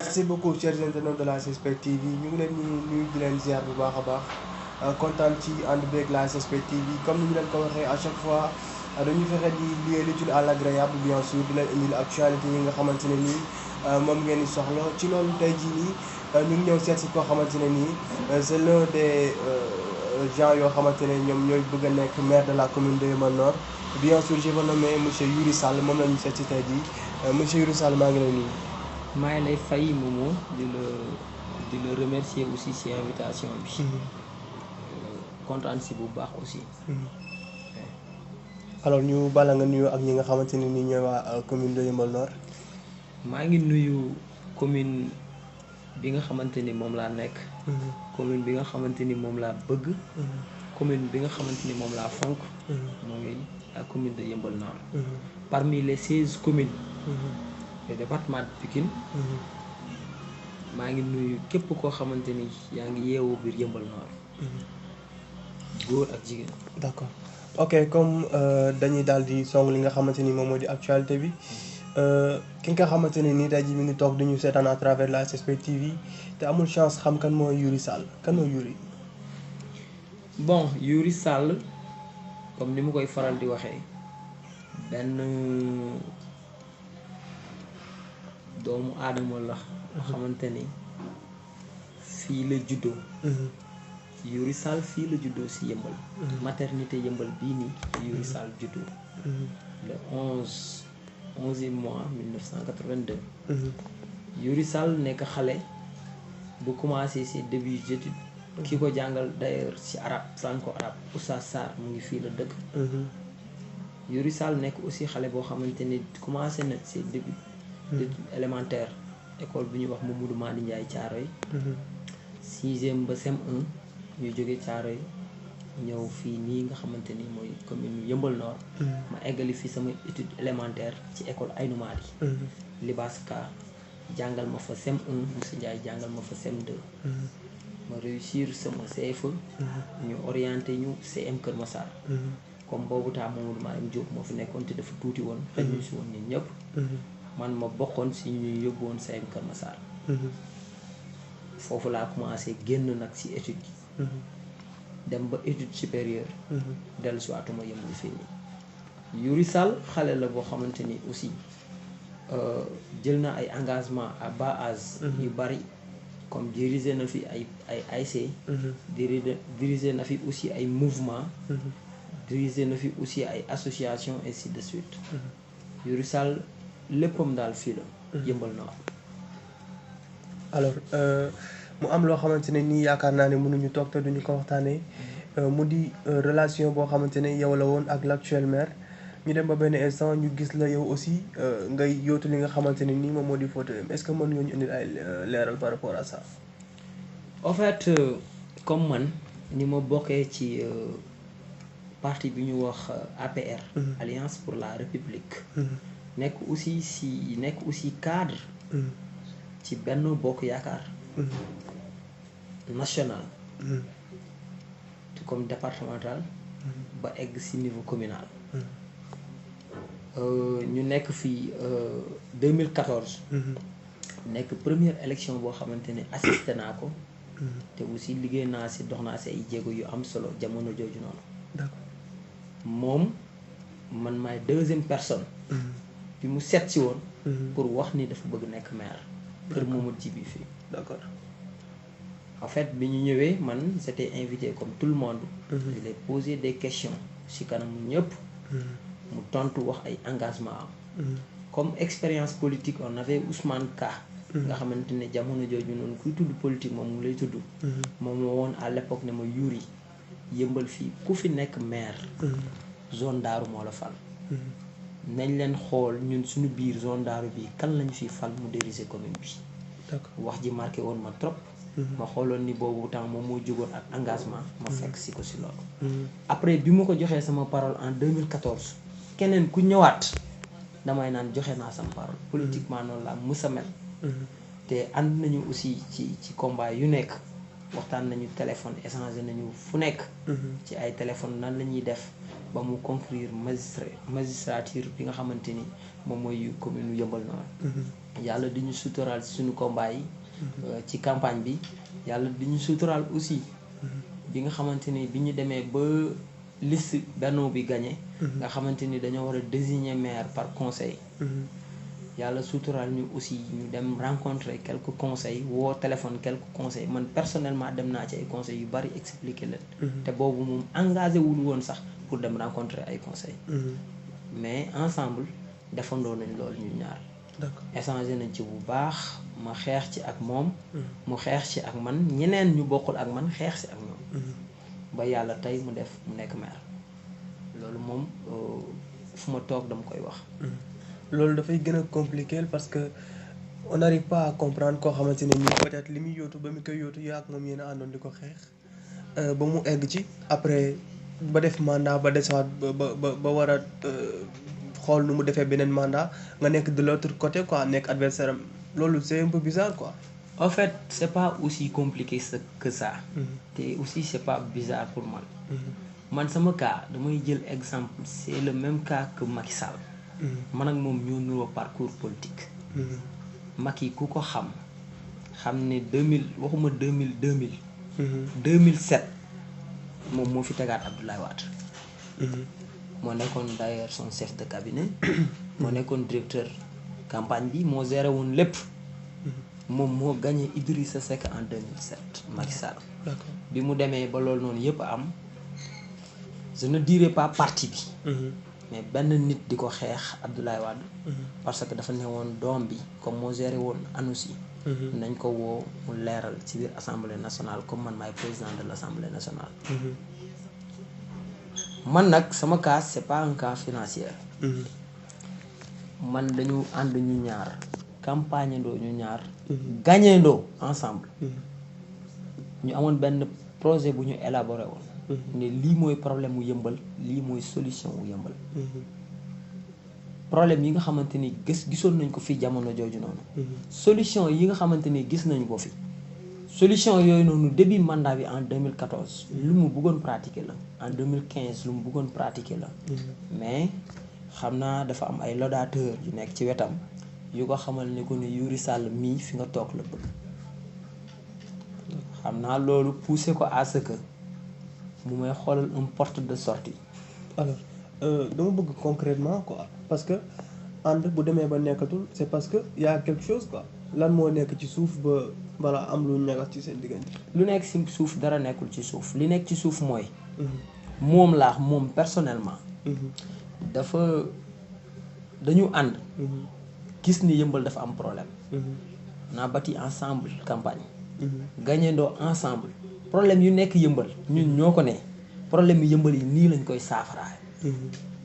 merci beaucoup chers internautes de la SSP TV ñu ngi leen di nuyu di leen ziar bu baax a baax kontaan ci ànd beeg la SSP TV comme ni ñu leen ko waxee à chaque fois dañuy fexe di lier l'utile à l'agréable bien sûr di leen indil actualité yi nga xamante ne nii moom ngeen di soxla ci loolu tey jii nii ñu ngi ñëw seet si koo xamante ne nii c'est l'un des gens yoo xamante ne ñoom ñooy bëgg a nekk maire de la commune de Yeumbeul Nord bien sûr je vais nommer monsieur Youry Sall moom la ñu seet si tey jii monsieur Youry Sall maa ngi lay nuyu. maa ngi lay fay Momo di la remercier aussi ci invitation bi. kontaan si bu baax aussi. alors ñu bala nga nuyu ak ñi nga xamante ne ni ñooy waa commune de Yeumbeul Nord. maa ngi nuyu commune bi nga xamante ni moom laa nekk. commune bi nga xamante ni moom laa bëgg. commune bi nga xamante ni moom laa fonk. mooy la commune de Yeumbeul Nord. parmi les 16 communes. le département de Pikine. maa ngi nuyu képp koo xamante ni yaa ngi yeewoo biir Yeumbeul Nord. góor ak jigéen. d'accord ok comme dañuy daal di song li nga xamante ni moom moo di actualité bi ki nga xamante ne nii tey jii mi ngi toog dañu seetaan à travers la SSP TV te amul chance xam kan mooy Youry Sall kan mooy Youry. bon Youry Sall comme ni mu koy faral di waxee benn doomu aadama la xamante ni fii la juddoo. Youry Sall fii la juddoo si Yeumbeul. maternité Yeumbeul bii nii Youry Sall juddoo. le 11e mois 1982. Youry Sall nekk xale bu commencé ses débuts d'études. ki ko jàngal d'ailleurs ci arabe franco-arabe Oustaz Sarr mu ngi fii la dëkk. Youry Sall nekk aussi xale boo xamante ni commencé na ses débuts d'études élémentaires école bu ñuy wax Mamadou Madi Ndiaye Thiaroye. 6e ba CM1 ñu jóge Thiaroye ñëw fii nii nga xamante ni mooy commune Yeumbeul Nord. ma eggali fi sama étude élémentaire ci école Aynou Mady. Libaas Ka jàngal ma fa CM1 monsieur Ndiaye jàngal ma fa CM2. ma réussir sama CFE. ñu orienté ñu CM Kër Massar. comme boobu temps Mamadou Marim Diop moo fi nekkoon te dafa tuuti woon. xëy ñu si woon ñun ñëpp. man ma bokkoon si ñuy yóbbu woon CM Kër Massar. foofu laa commencé génn nag si étude yi. dem ba étude supérieure. dellu si waatuma Yeumbeul fii nii. Youry Sall xale la boo xamante ni aussi jël na ay engagement à bas âge. yu bari comme diriger na fi ay ASC. diriger na fi aussi ay mouvement. diriger na fi aussi ay association ainsi de suite. Youry Sall léppam daal fii la. Yeumbeul Nord. alors mu am loo xamante ne nii yaakaar naa ne mënuñu toog te duñu ko waxtaanee mu di relation boo xamante ne yow la woon ak l'actuel maire ñu dem ba benn instant ñu gis la yow aussi ngay yootu li nga xamante ne nii moom moo di photo est-ce que mën nga ñu indil ay leeral par rapport à ça. en fait comme man ni ma bokkee ci parti bi ñu wax APR. Alliance pour la République. nekk aussi cadre. ci Benno Bokk Yaakaar. national. comme départemental. ba egg ci niveau communal. ñu nekk fii 2014. nekk première élection boo xamante ne assisté naa ko. te aussi liggéey naa ci dox naa ci ay jéego yu am solo jamono jooju noonu. d'accord moom man maay 2e personne. bi mu seet si woon. pour wax ni dafa bëgg nekk maire. kër Momadou Djibi fii. d'accord en fait bi ñu ñëwee man j'étais invité comme tout le monde. je lui ai posé des questions ci kanamu ñëpp. mu tontu wax ay engagement am. comme expérience politique on avait Ousmane Ka. nga xamante ne jamono jooju noonu kuy tudd politique moom mu lay tudd. moom moo woon à l'époque ne ma Youry Yeumbeul fii ku fi nekk maire. zone Daaru moo la fal. nañ leen xool ñun suñu biir zone Daaru bi kan lañu fi fal mu diriger commune bi. d'accord wax ji marqué woon ma trop. ma xooloon ni boobu temps moom moo jógoon ak engagement. ma fekk si ko si loolu. après bi ma ko joxee sama parole en 2014. keneen ku ñëwaat damay naan joxe naa sama parole. politiquement noonu laa mës a mel. te ànd nañu aussi ci combat yu nekk waxtaan nañu téléphone échangé nañu fu nekk. ci ay téléphone nan la ñuy def ba mu conclure magistrature bi nga xamante ni moom mooy commune Yeumbeul Nord. yàlla di ñu suturaal ci suñu combat yi ci campagne bi yàlla di ñu suturaal aussi bi nga xamante ni bi ñu demee ba liste Benno bi gagné nga xamante ni dañoo war a désigner maire par conseil yàlla suturaal ñu aussi ñu dem rencontrer quelques conseils woo téléphone quelques conseils man personnellement dem naa ci ay conseils yu bari expliquer leen te boobu moom engagé wul woon sax pour dem rencontrer ay conseils mais ensemble defandoo nañ loolu ñu ñaar échangé nañ ci bu baax ma xeex ci ak moom mu xeex ci ak man ñeneen ñu bokkul ak man xeex ci ak ñoom ba yàlla tey mu def mu nekk maire loolu moom fu ma toog dama koy wax loolu dafay gën a compliqué parce que on n'arrive pas à comprendre koo xamante ne nii peut-être li muy yóotu ba mu koy yóotu yaa ak moom yéen a àndoon di ko xeex ba mu egg ci après ba def mandat ba desaat ba war a xool nu mu defee beneen mandat nga nekk de l'autre côté quoi nekk adversaire am loolu c'est un peu bizarre quoi. En fait c'est pas aussi compliqué que ça te aussi c'est pas bizarre pour man man sama cas damay jël exemple c'est le même cas que Macky Sall man ak moom ñoo nuroo parcours politique Macky ku ko xam ne 2000 waxuma 2007 moom moo fi tegaat Abdoulaye Wade moo nekkoon d'ailleurs son chef de cabinet moo nekkoon directeur campagne bi moo géré woon lépp moom moo gagné Idrissa Seck en 2007 Macky Sall bi mu demee ba loolu noonu yëpp am je ne dirais pas parti bi mais benn nit di ko xeex Abdoulaye Wade parce que dafa ne woon doom bi comme moo géré woon ANOCI nañ ko woo mu leeral ci biir assemblée nationale comme man maay président de l'assemblée nationale man nag sama cas c'est pas un cas financier man dañu ànd ñu ñaar campagne ndoo ñu ñaar gagné ndoo ensemble ñu amoon benn projet bu ñu élaboré woon ne lii mooy problème mu yëmbal lii mooy solution wu yëmbal problème yi nga xamante ni gisoon nañ ko fi jamono jooju noonu solution yi nga xamante ni gis nañ ko fi solution yooyu noonu début mandat bi en 2014 lu mu bëggoon pratiquer la en 2015 lu mu bëggoon pratiquer la mais xam naa dafa am ay laudateurs yu nekk ci wetam yu ko xamal ni ko ne Youri Sall mii fi nga toog la bëgg xam naa loolu poussé ko à ce que mu may xoolal un porte de sortie alors dama bëgg concrètement quoi parce que ànd bu demee ba nekkatul c'est parce que y a quelque chose quoi lan moo nekk ci suuf ba bala am lu ñagas ci seen diggante lu nekk ci suuf dara nekkul ci suuf li nekk ci suuf mooy moom laax moom personnellement dañu ànd gis ni yëmbal dafa am problème naa bâti ensemble campagne gagnandoo ensemble problème yu nekk yëmbal ñun ñoo ko ne problème yu yëmbal yi nii lañ koy saafaraay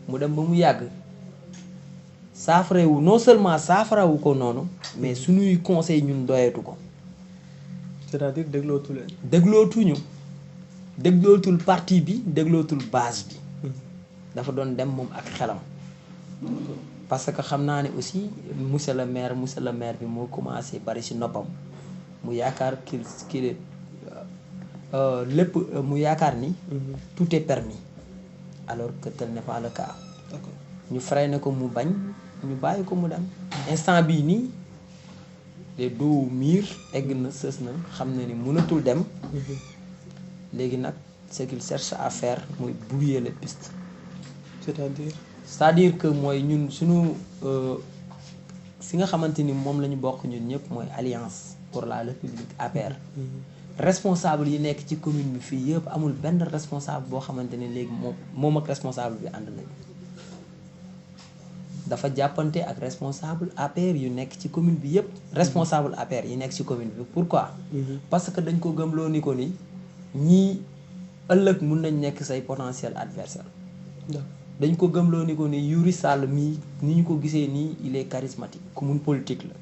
mu dem ba mu yàgg saafarawu non seulement saafarawu ko noonu mais suñuy conseil ñun doyetu ko c'est-à-dire déglootu leen déglootul parti bi déglootul base bi dafa doon dem moom ak xelam parce que xam naa ne aussi monsieur le maire bi moo commencé bari ci noppam mu yaakaar kii lépp mu yaakaar ni tout est permis alors que tel n'est pas le cas ñu freiné ko mu bañ ñu bàyyi ko mu dem instant bii nii les deux murs egg na sës na xam ne ni mënatul dem léegi nag ce qu'il cherche à faire mooy brouiller les pistes c'est-à-dire que mooy ñun suñu fi nga xamante ni moom la ñu bokk ñun ñëpp mooy alliance pour la république APR responsable yi nekk ci commune bi fii yëpp amul benn responsable boo xamante ne léegi moom ak responsable bi ànd nañu dafa jàppante ak responsable APR yu nekk ci commune bi yëpp responsable APR yi nekk ci commune bi pourquoi parce que dañ ko gëmloo ni ko ni ñii ëllëg mun nañ nekk say potentiel adversaire dañ ko gëmloo ni ko ni Youri Sall mii ni ñu ko gisee nii il est charismatique ku mun politique la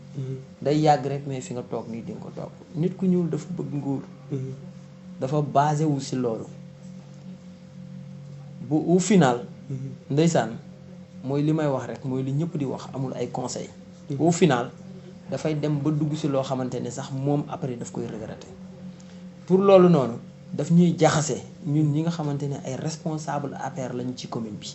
day yàgg rek mais fi nga toog nii di nga ko toog nit ku ñuul dafa bëgg nguur dafa basé wu ci loolu bu au final ndeysaan mooy li may wax rek mooy li ñëpp di wax amul ay conseil au final dafay dem ba dugg ci loo xamante ne sax moom après daf koy regretter pour loolu noonu daf ñuy jaxase ñun ñi nga xamante ne ay responsable APR lañu ci commune bi.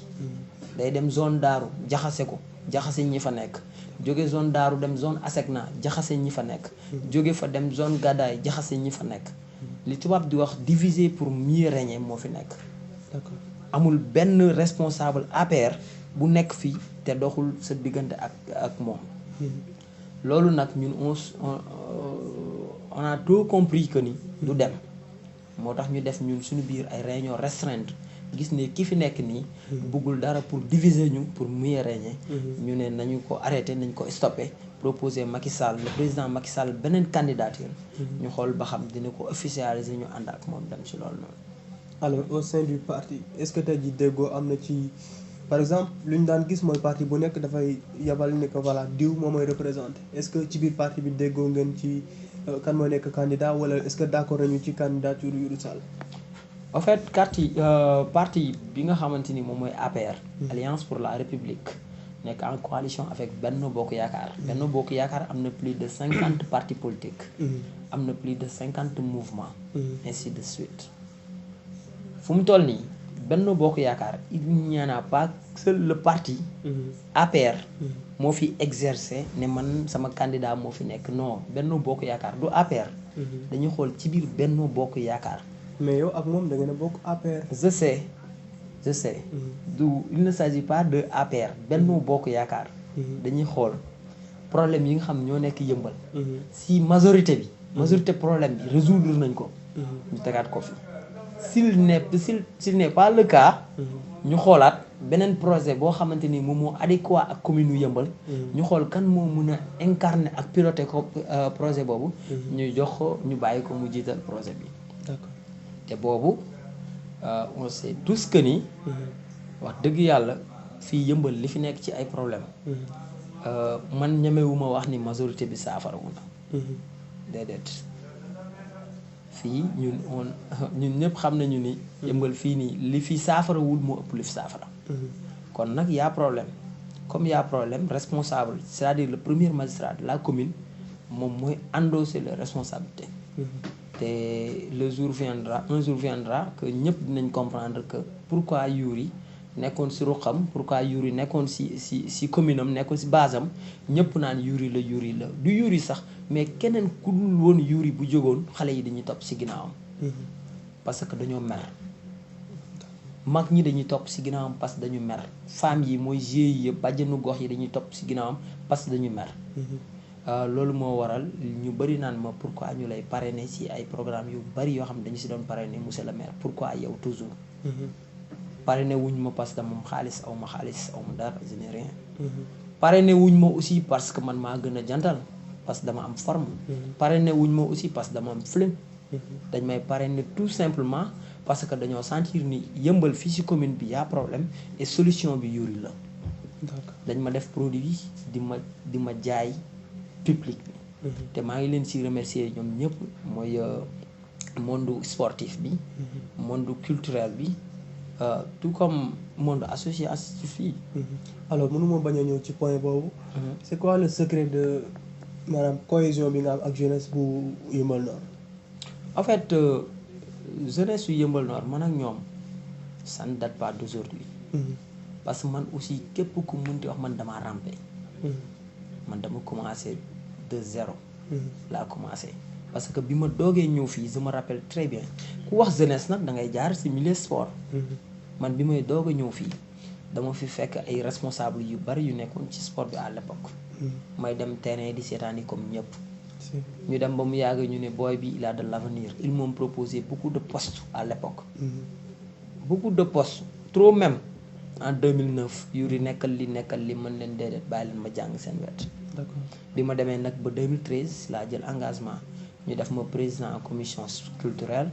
day dem zone Daaru jaxase ko jaxase ñi fa nekk jóge zone Daaru dem zone Asegna jaxase ñi fa nekk. jóge fa dem zone Gadaay jaxase ñi fa nekk. li tubaab di wax diviser pour mieux régner moo fi nekk. d'accord amul benn responsable APR bu nekk fii te doxul sa diggante ak moom. loolu nag ñun on a tout compris que ni du dem. moo tax ñu def ñun suñu biir ay réunion restreinte gis ne ki fi nekk nii. bëggul dara pour diviser ñu pour mieux régner. ñu ne nañu ko arrêté nañu ko stoppé proposer Macky Sall le président Macky Sall beneen candidature. ñu xool ba xam dina ko officialiser ñu ànd ak moom dem ci loolu noonu. alors au sein du parti est-ce que tey jii déggoo am na ci par exemple lu ñu daan gis mooy parti bu nekk dafay yabal ne que voilà diw moom mooy représenté est-ce que ci biir parti bi déggoo ngeen ci kan mooy nekk candidat wala est-ce que d'accord nañu ci candidature Youri Sall. en fait parti bi nga xamante ni moom mooy APR. Alliance pour la République nekk en coalition avec Benno Bokk Yaakaar. Benno Bokk Yaakaar am na plus de 50 partis politiques. am na plus de 50 mouvements. ainsi de suite. fu mu toll nii Benno Bokk Yaakaar il n'y en a pas seul le parti. APR. moo fi exercer ne man sama candidat moo fi nekk non Benno Bokk Yaakaar du APR. dañuy xool ci biir Benno Bokk Yaakaar. mais yow ak moom da ngeen a bokk APR. je sais. du il ne s'agit pas de APR Benno Bokk Yaakaar. dañuy xool problème yi nga xam ñoo nekk yëmbal. si majorité bi. majorité problème bi résoudre nañ ko. ñu tegaat ko fi. s'il n'est pas le cas. ñu xoolaat beneen projet boo xamante ni moom moo adéquat ak commune yu yëmbal. ñu xool kan moo mën a incarner ak piloter ko projet boobu. ñu jox ko ñu bàyyi ko mu jiital projet bi. d'accord te boobu on sait tous que ni. wax dëgg yàlla fii yëmbal li fi nekk ci ay problème man ñemewuma wax ni majorité bi saafarawu na. déedéet. fii ñun ñëpp xam nañu ni. yëmbal fii nii li fi saafarawul moo ëpp li fi saafara. kon nag y a problème comme y a problème responsable c'est-à-dire le premier magistrat de la commune moom mooy endosser les responsabilités. te un jour viendra que ñëpp dinañ comprendre que pourquoi Youri nekkoon si ruqam pourquoi Youri nekkoon si commune am nekkoon si base am ñëpp naan Youri la du Youri sax mais keneen ku dul woon Youri bu jógoon xale yi dañuy topp si ginnaawam. parce que dañoo mer. mag ñi dañuy topp si ginnaawam parce que dañu mer femmes yi mooy GIE yëpp bàjjenu gox yi dañuy topp si ginnaawam parce que dañu mer. loolu moo waral ñu bëri naan ma pourquoi ñu lay parrainer ci ay programme yu bëri yoo xam ne dañu si doon parrainer monsieur le maire pourquoi yow toujours. parrainer wuñ ma parce que moom xaalis aw ma dara je n'ai rien. parrainer wuñ ma aussi parce que man maa gën a jantal parce que dama am forme. parrainer wuñ ma aussi parce que dama am flim. dañ may parrainer tout simplement parce que dañoo sentir ni yëmbal fii ci commune bi y a problème et solution bi Youri la. dañ ma def produit di ma jaay. public bi te maa ngi leen ci remercier ñoom ñëpp mooy monde sportif bi monde culturel bi tout comme monde associatif yi. alors mënuma bañ a ñëw ci point boobu. c'est quoi le secret de maanaam cohésion bi nga am ak jeunesse bu Yeumbeul Nord. en fait jeunesse yu Yeumbeul Nord man ak ñoom ça ne date pas d'aujourd'hui. parce que man aussi képp ku mënti wax man damaa ramper. man dama commencé de zéro. laa commencé parce que bi ma doogee ñëw fii je me rappelle très bien ku wax jeunesse nag da ngay jaar ci milieu sport. man bi may doog a ñëw fii dama fi fekk ay responsable yu bari yu nekkoon ci sport bi à l'époque. may dem terrain di seetaani comme ñëpp. ñu dem ba mu yàgg ñu ne booy bi il a de l'avenir ils m'ont proposé beaucoup de postes à l'époque. beaucoup de postes trop même. en 2009 Youri nekkal li mën leen déedéet bàyyi leen ma jàng seen wet. d'accord bi ma demee nag ba 2013 laa jël engagement ñu def ma président commission culturelle.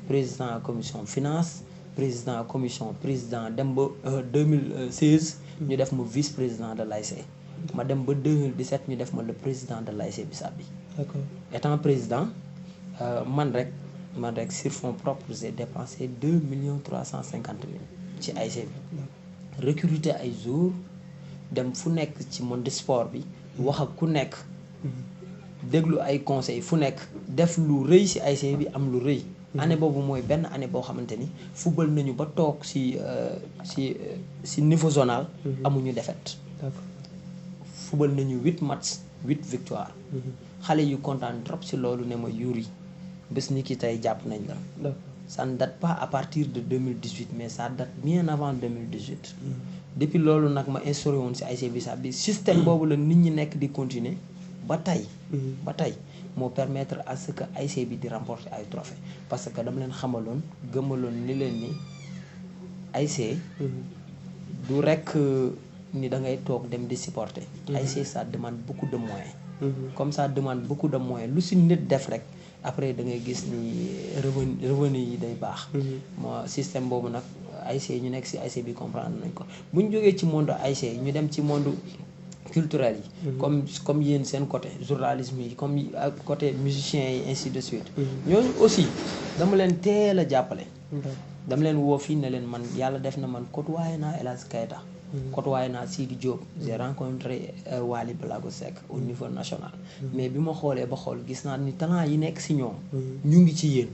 président commission finance président commission président dem ba 2016. ñu def ma vice président de l'ASC. ma dem ba 2017 ñu def ma le président de l'ASC Bissap bi. d'accord étant président man rek sur fonds propres j'ai dépensé 2,350,000 ci ASC bi. recruter ay joueurs dem fu nekk ci monde sport bi. wax ak ku nekk. déglu ay conseils fu nekk def lu rëy ci ASC bi am lu rëy année boobu mooy benn année boo xamante ni football nañu ba toog si niveau zonal. amuñu défaite. d'accord. football nañu 8 matchs 8 victoires. xale yu kontaan trop si loolu ne ma Youri bés ni ki tey jàpp nañ la. d'accord. ça ne date pas à partir de 2018 mais ça date bien avant 2018. depuis loolu nag ma instauré woon si ASC Bissap bi système boobu la nit ñi nekk di continuer ba tey. ba tey moo permettre à ce que ASC bi di remporter ay trophées parce que dama leen xamaloon gëmaloon ni leen ni ASC. du rekk ni da ngay toog dem di supporter. ASC ça demande beaucoup de moyens. comme ça demande beaucoup de moyens lu si nit def rek. après da ngay gis ni revenu yi day baax. moo système boobu nag ASC ñu nekk si ASC bi comprendre nañ ko bu ñu jógee ci monde ASC ñu dem ci monde culturel yi. comme yéen seen côté journalisme yi comme côté musiciens yi ainsi de suite. ñooñu aussi dama leen teel a jàppale. dama leen woo fii ne leen man yàlla def na man côtoyé naa El Hadj Keita. côtoyé naa Sidi Diop. j'ai rencontré Wally Ballago Seck au niveau national. mais bi ma xoolee ba xool gis naa ni talent yi nekk si ñoom. ñu ngi ci yéen.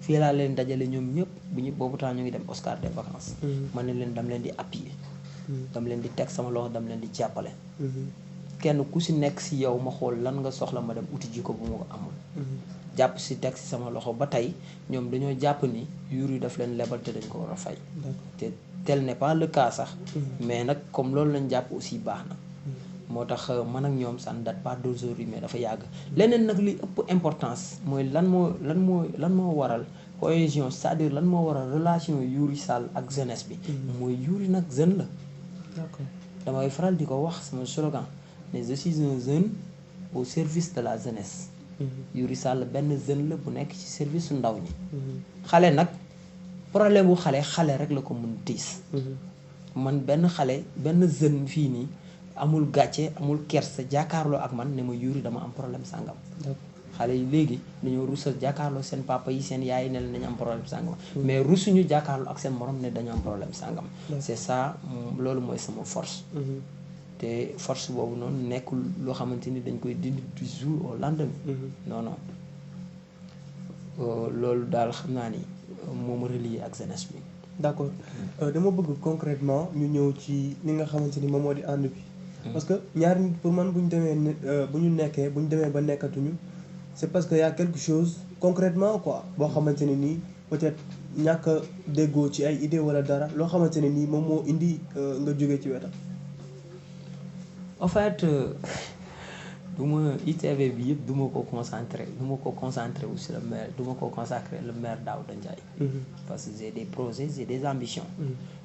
fii laa leen dajale ñoom ñëpp boobu temps ñu ngi dem Oscar des vacances. ma ne leen dam leen di appuyer. dam leen di teg sama loxo dam leen di jàppale. kenn ku si nekk si yow ma xool lan nga soxla ma dem uti ji ko bu ma ko amul. jàpp si teg si sama loxo ba tey ñoom dañoo jàpp ni Youri daf leen lebal te dañ ko war a fay. te tel n'est pas le cas sax. mais nag comme loolu lañ jàpp aussi baax na. moo tax man ak ñoom ça ne date pas d'aujourd'hui mais dafa yàgg. leneen nag li ëpp importance mooy lan moo waral cohésion c'est-à-dire lan moo waral relation Youri Sall ak jeunesse bi. mooy Youri nag jeune la. d'accord. damay faral di ko wax sama slogan ne je suis un jeune au service de la jeunesse. Youri Sall benn jeune la bu nekk ci service su ndaw ñi. xale nag problème bu xale rek la ko mun tiis. man benn jeune fii nii amul gàcce amul kersa jàkkaarloo ak man ne ma Youri dama am problème sàngam. xale yi léegi dañoo rusal jàkkaarloo seen papa yi seen yaay ne dañu am problème sàngam. mais rusuñu jàkkaarloo ak seen morom ne dañu am problème sàngam. c'est ça loolu mooy sama force. te force boobu noonu nekkul loo xamante ni dañ koy dindi du jour au lendemain. non loolu daal xam naa ni moo ma relier ak jeunesse bi. d'accord dama bëgg concrètement ñu ñëw ci li nga xamante ni moom moo di ànd bi. parce que ñaari nit pour man bu ñu demee ba nekkatuñu c'est parce que y a quelque chose concrètement quoi boo xamante ne nii peut-être ñàkk a déggoo ci ay idées wala dara loo xamante ne nii moom moo indi nga jóge ci wetam. en fait ITV bi yëpp du ma ko concentré wu sur le maire du ma ko consacrer le maire Daouda Ndiaye. parce que j'ai des projets j'ai des ambitions.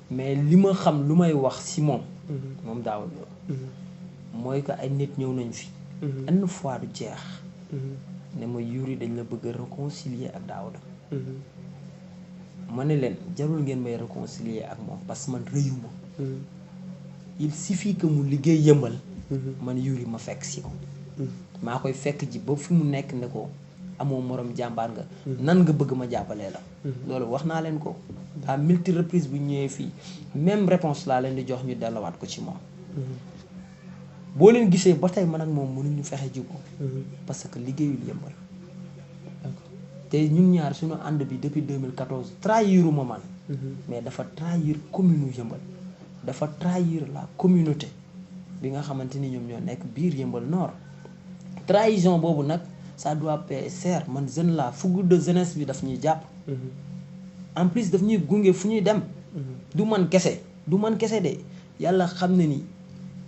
mais li ma xam lu may wax si moom. moom Daouda. mooy que ay nit ñëw nañ fi. une fois du jeex. ne ma Youri dañ la bëgg a réconcilier ak Daouda. ma ne leen jarul ngeen may réconcilier ak moom parce que man rëyuma. il suffit que mu liggéey yëmbal. man Youri ma fekk si ko. maa koy fekk ji ba fi mu nekk ne ko amoo morom jàmbaar nga. nan nga bëgg ma jàppalee la. loolu wax naa leen ko. à multi reprises bu ñëwee fii même réponse laa leen di jox ñu delluwaat ko ci moom. boo leen gisee ba tey man ak moom mënuñu fexe ji ko. parce que liggéeyul yëmbal. te ñun ñaar suñu ànd bi depuis 2014 trahiruma man. mais dafa trahir commune yëmbal. dafa trahir la communauté bi nga xamante ni ñoom ñoo nekk biir yëmbal nord. trahison boobu nag ça doit payer cher man jeune la fougue de jeunesse bi daf ñuy jàpp. en plus daf ñuy gunge fu ñuy dem. du man kese de yàlla xam ne ni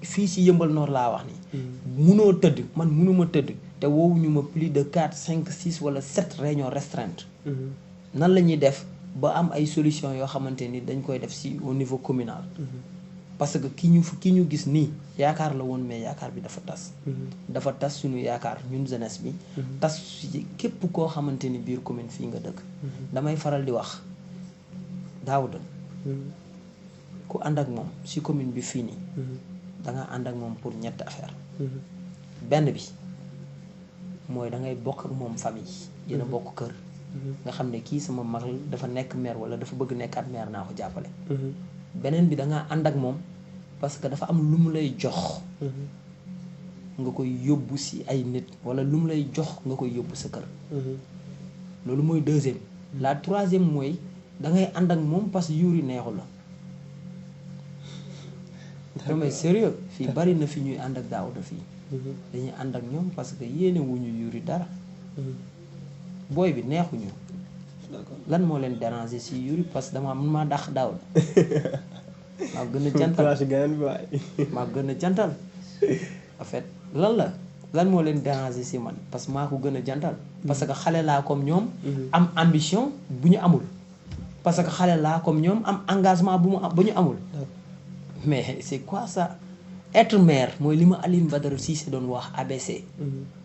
fii ci yëmbal nord laa wax ni munoo tëdd man munuma tëdd te woowuñu ma plus de 4 5 6 wala 7 réunions restreintes. nan la ñuy def ba am ay solution yoo xamante ni dañ koy def ci au niveau communal. parce que ki ñu gis nii yaakaar la woon mais yaakaar bi dafa tas. dafa tas suñu yaakaar ñun jeunesse bi. tas ci képp koo xamante ni biir commune fii nga dëkk. damay faral di wax Daouda. ku ànd ak moom ci commune bi fii nii. da nga ànd ak moom pour ñetti affaire benn bi mooy da ngay bokk ak moom famille. dina bokk kër. nga xam ne kii sama mag dafa nekk maire wala dafa bëgg nekkaat maire naa ko jàppale. beneen bi da ngaa ànd ak moom parce que dafa am lu mu lay jox. nga koy yóbbu ci ay nit wala lu mu lay jox nga koy yóbbu sa kër. loolu mooy deuxième. la troisième mooy da ngay ànd ak moom parce que yuuri neexu la. non mais sérieux fii bari na fi ñuy ànd ak Daouda fii. dañuy ànd ak ñoom parce que yéene wuñu yuuri dara. booy bi neexuñu. lan moo leen déranger si yuuri parce que dama man maa dàq Daouda. maa gën a jantal en fait lan moo leen déranger si man parce que maa ko gën a jantal. parce que xale laa comme ñoom. am ambition bu ñu amul. parce que xale laa comme ñoom am engagement bu ñu amul. mais c'est quoi ça être maire mooy li ma Alioune Badara Cissé doon wax ABC.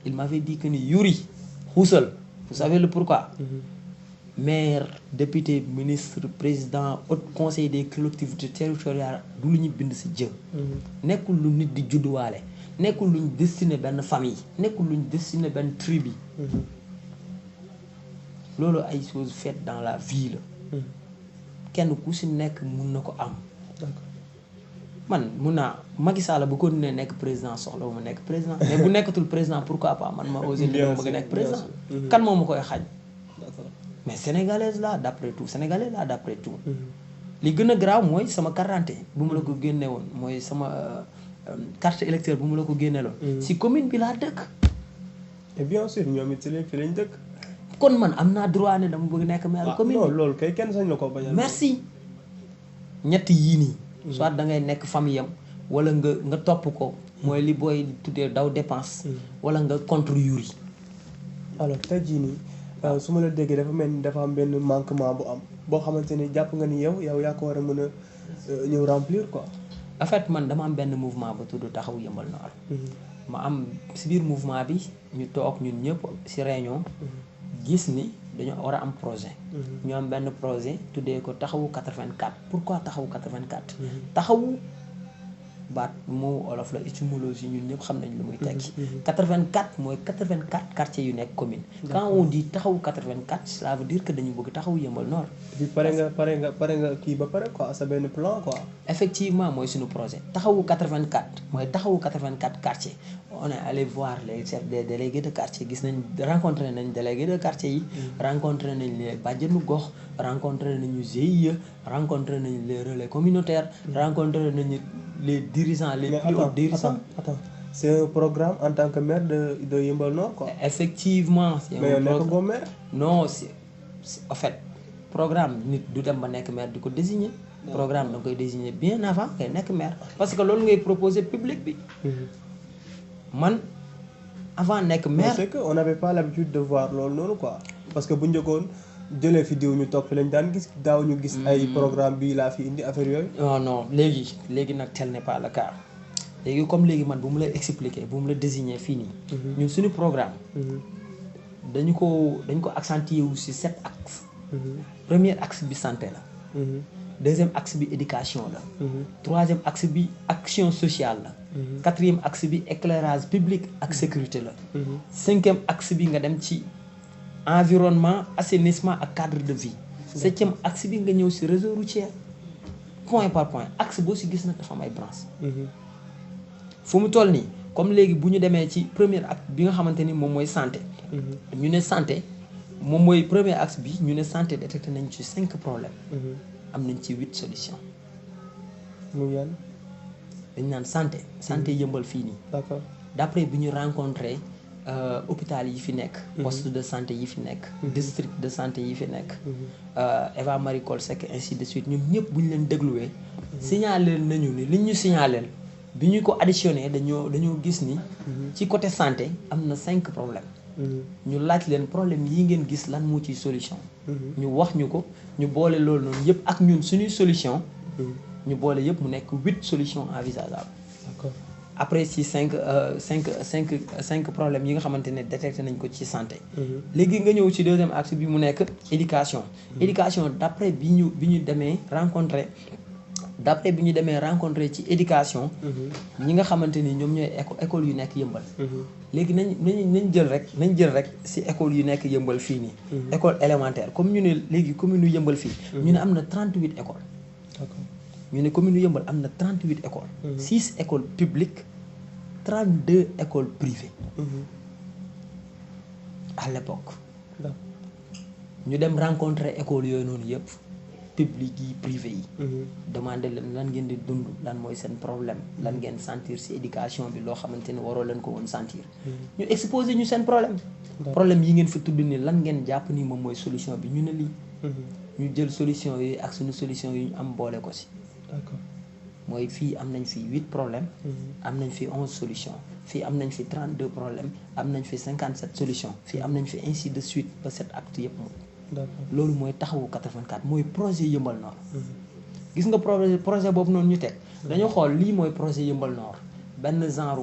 il m'avait dit que ni Yuri xuusal vous savez le pourquoi. maire député ministre président haut conseil des collectivités territoriales du lu ñu bind ci jë. nekkul lu nit di judduwaale nekkul lu ñu destiné benn famille nekkul lu ñu destiné benn tribu. loolu ay choses faites dans la vie la. kenn ku ci nekk mun na ko am. man mun naa Macky Sall bu ko nee nekk président soxla wu ma nekk président mais bu nekkatul président pourquoi pas man ma osé li ma bëgg nekk président. kan moo ma koy xañ. mais sénégalaise là d'après tout sénégalais là d'après tout. li gën a graaw mooy sama carte d'identité bu ma la ko génne woon mooy sama carte électeur bu ma la ko génneeloon. si commune bi laa dëkk. et bien sûr ñoom it fi lañ dëkk. kon man am naa droit ne dama bëgg nekk maire commune. non loolu kay kenn sañ la ko bañal. merci ñetti yii nii. soit da ngay nekk famille am wala nga topp ko. mooy li booy tuddee daw dépense. wala nga contre Yuri. alors tey jii nii. su ma la déggee dafa mel ni dafa am benn manquement bu am boo xamante ni jàpp nga ni yow yaa ko war a mën a ñëw remplir quoi. en fait man dama am benn mouvement bu tudd taxawu Yeumbeul Nord. ma am si biir mouvement bi ñu toog ñun ñëpp si réunion. gis ni dañoo war a am projet. ñu am benn projet tuddee ko taxawu 84 pourquoi taxawu 84. taxawu baat moo olof la étymologie ñun ñëpp xam nañ lu muy tekki. 84 mooy 84 quartiers yu nekk commune. quand on dit taxawu 84 ça veut dire que dañu bëgg taxawu Yeumbeul Nord. puis pare nga kii ba pare quoi sa benn plan quoi. effectivement mooy suñu projet taxawu 84 mooy taxawu 84 quartiers on est allé voir les chefs des délégués de quartier gis nañ rencontré nañ délégués de quartier yi. rencontré nañ les bàjjenu gox rencontré nañu GIE rencontré nañ les relais communautaires. rencontré nañu les dirigeants les plus hauts dirigeants. Attends. C'est un programme en tant que maire de Yeumbeul Nord quoi. Effectivement. mais yow nekk nga maire. non c'est en fait programme nit du dem ba nekk maire di ko désigner. programme da nga koy désigner bien avant ngay nekk maire. parce que loolu ngay proposer public bi. man avant nekk maire. c'est que on n'avait pas l'habitude de voir loolu noonu quoi. parce que bu njëkkoon jëlee fi diw ñu toog fi lañ daan gis daaw ñu gis. ay programme bii laa fi indi affaire yooyu. non léegi nag tel n'est pas le cas. léegi comme léegi man bu mu la expliquer bu mu la désigner fii nii. ñun suñu programme. dañu ko accentuer wu ci 7 axes. premier axe bi santé la. deuxième axe bi éducation la. troisième axe bi action sociale la. quatrième axe bi éclairage public ak sécurité la. cinquième axe bi nga dem ci environnement assainissement ak cadre de vie. septième axe bi nga ñëw ci réseau routier point par point axe boo ci gis nag dafa am ay branches. fu mu toll nii comme léegi bu ñu demee ci premier axe bi nga xamante ni moom mooy santé. ñu ne santé moom mooy premier axe bi ñu ne santé détecté nañ ci 5 problèmes. am nañ ci 8 solutions. muy yan. dañ naan santé yëmbal fii nii. d'accord d'après bi ñu rencontré hôpital yi fi nekk. poste de santé yi fi nekk. district de santé yi fi nekk. Eva Marie Coll Seck ainsi de suite ñoom ñëpp bu ñu leen dégluwee. signalé nañu ni liñ ñu signalé bi ñu ko additionné dañoo gis ni. ci côté santé am na 5 problèmes. ñu laaj leen problème yi ngeen gis lan moo ciy solution. ñu wax ñu ko ñu boole loolu noonu yëpp ak ñun suñuy solution. ñu boole yëpp mu nekk 8 solutions envisageables. d'accord après ci 5 problèmes yi nga xamante ne détecté nañ ko ci santé. léegi nga ñëw ci deuxième axe bi mu nekk éducation. éducation d'après bi ñu demee rencontré ci éducation. ñi nga xamante ni ñoom ñooy école yu nekk yëmbal. léegi nañ jël rek ci école yu nekk yëmbal fii nii. école élémentaire comme ñu ne léegi commune yu yëmbal fii. ñu ne am na 38 écoles. d'accord ñu ne commune yu yëmbal am na 38 écoles. 6 écoles publiques 32 écoles privées. à l'époque. ñu dem rencontrer école yooyu noonu yëpp public yi privé yi demander leen lan ngeen di dund lan mooy seen problème lan ngeen sentir ci éducation bi loo xamante ni waroo leen ko woon sentir ñu exposer ñu seen problème yi ngeen fi tudd ni lan ngeen jàpp ni moom mooy solution bi ñu ne lii ñu jël solution yi ak suñu solution yi ñu am boole ko ci d'accord mooy fii am nañ fi 8 problèmes am nañ fi 11 solutions fii am nañ fi 32 problèmes am nañ fi 57 solutions fii am nañ fi ainsi de suite ba 7 actes yëpp moom loolu mooy taxawu 84 mooy projet Yeumbeul Nord gis nga projet boobu noonu ñu teg dañu xool lii mooy projet Yeumbeul Nord benn genre